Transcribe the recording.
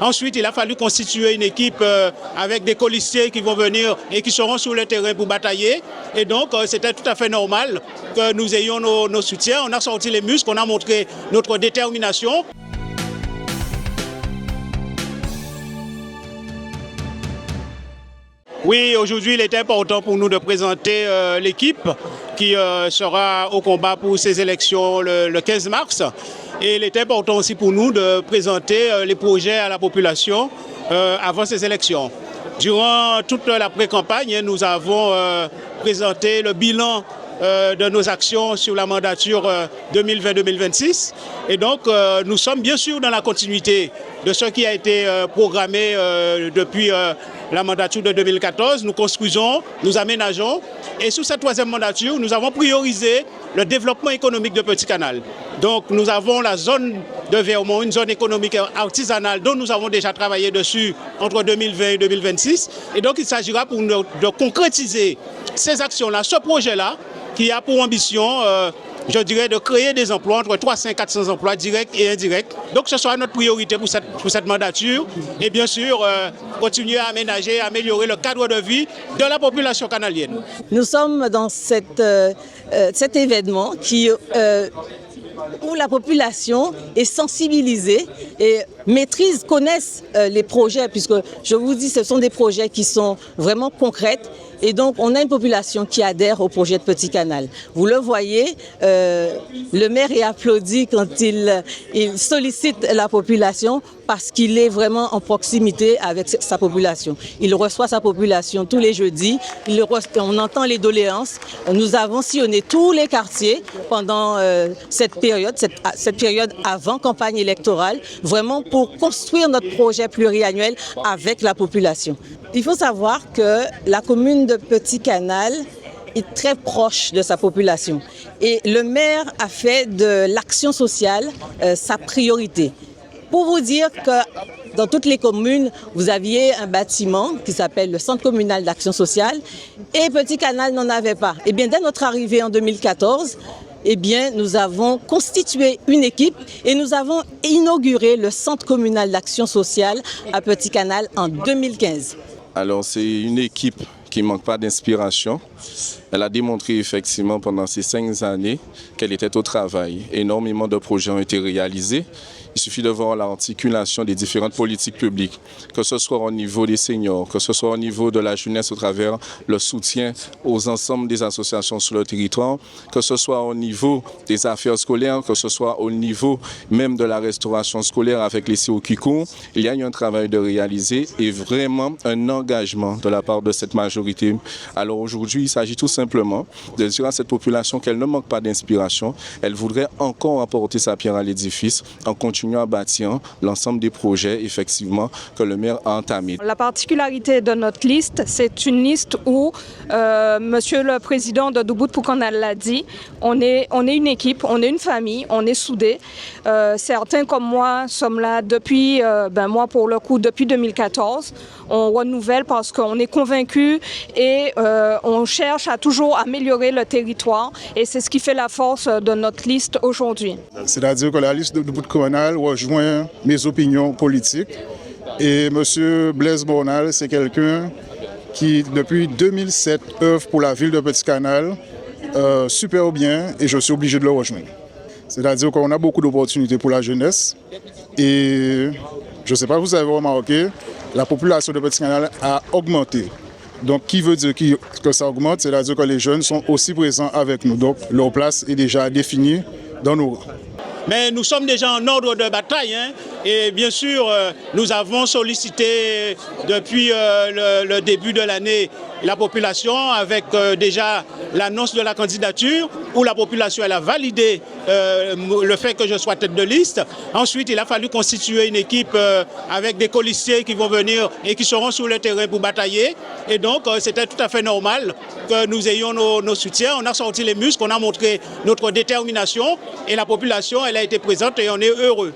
Ensuite, il a fallu constituer une équipe avec des colistiers qui vont venir et qui seront sur le terrain pour batailler. Et donc, c'était tout à fait normal que nous ayons nos soutiens. On a sorti les muscles, on a montré notre détermination. Oui, aujourd'hui, il est important pour nous de présenter l'équipe qui sera au combat pour ces élections le 15 mars. Et il est important aussi pour nous de présenter les projets à la population avant ces élections. Durant toute la pré-campagne, nous avons présenté le bilan de nos actions sur la mandature 2020-2026. Et donc, nous sommes bien sûr dans la continuité de ce qui a été programmé depuis la mandature de 2014. Nous construisons, nous aménageons. Et sous cette troisième mandature, nous avons priorisé le développement économique de Petit Canal. Donc, nous avons la zone de Vermont, une zone économique artisanale dont nous avons déjà travaillé dessus entre 2020 et 2026. Et donc, il s'agira pour nous de concrétiser ces actions-là, ce projet-là, qui a pour ambition, je dirais, de créer des emplois, entre 300 et 400 emplois directs et indirects. Donc ce sera notre priorité pour cette mandature. Et bien sûr, continuer à aménager, à améliorer le cadre de vie de la population canalienne. Nous sommes dans cet événement où la population est sensibilisée et connaissent les projets, puisque je vous dis, ce sont des projets qui sont vraiment concrets. Et donc, on a une population qui adhère au projet de Petit Canal. Vous le voyez, le maire est applaudi quand il sollicite la population parce qu'il est vraiment en proximité avec sa population. Il reçoit sa population tous les jeudis, on entend les doléances. Nous avons sillonné tous les quartiers pendant cette période avant campagne électorale, vraiment pour construire notre projet pluriannuel avec la population. Il faut savoir que la commune de Petit Canal est très proche de sa population et le maire a fait de l'action sociale sa priorité. Pour vous dire que dans toutes les communes, vous aviez un bâtiment qui s'appelle le Centre communal d'action sociale et Petit Canal n'en avait pas. Et bien, dès notre arrivée en 2014, nous avons constitué une équipe et nous avons inauguré le Centre communal d'action sociale à Petit Canal en 2015. Alors, c'est une équipe qui ne manque pas d'inspiration. Elle a démontré effectivement pendant ces 5 années qu'elle était au travail. Énormément de projets ont été réalisés. Il suffit de voir l'articulation des différentes politiques publiques, que ce soit au niveau des seniors, que ce soit au niveau de la jeunesse au travers le soutien aux ensembles des associations sur le territoire, que ce soit au niveau des affaires scolaires, que ce soit au niveau même de la restauration scolaire avec les COKICO. Il y a eu un travail de réaliser et vraiment un engagement de la part de cette majorité. Alors aujourd'hui, il s'agit tout simplement de dire à cette population qu'elle ne manque pas d'inspiration. Elle voudrait encore apporter sa pierre à l'édifice en continuant à bâtir l'ensemble des projets effectivement que le maire a entamés. La particularité de notre liste, c'est une liste où Monsieur le Président de Dubut Pukanal l'a dit, on est une équipe, on est une famille, on est soudés. Certains comme moi sommes là depuis, moi pour le coup, depuis 2014. On renouvelle parce qu'on est convaincus et on cherche à toujours améliorer le territoire et c'est ce qui fait la force de notre liste aujourd'hui. C'est-à-dire que la liste de Dubut Pukanal rejoint mes opinions politiques et M. Blaise Bornal, c'est quelqu'un qui, depuis 2007, œuvre pour la ville de Petit Canal super bien et je suis obligé de le rejoindre. C'est-à-dire qu'on a beaucoup d'opportunités pour la jeunesse et je ne sais pas si vous avez remarqué, la population de Petit Canal a augmenté. Donc, qui veut dire que ça augmente, c'est-à-dire que les jeunes sont aussi présents avec nous. Donc, leur place est déjà définie dans nos rangs. Mais nous sommes déjà en ordre de bataille et bien sûr nous avons sollicité depuis le début de l'année la population avec déjà l'annonce de la candidature où la population elle a validé le fait que je sois tête de liste. Ensuite, il a fallu constituer une équipe avec des colistiers qui vont venir et qui seront sur le terrain pour batailler. Et donc, c'était tout à fait normal que nous ayons nos soutiens. On a sorti les muscles, on a montré notre détermination et la population, elle a été présente et on est heureux.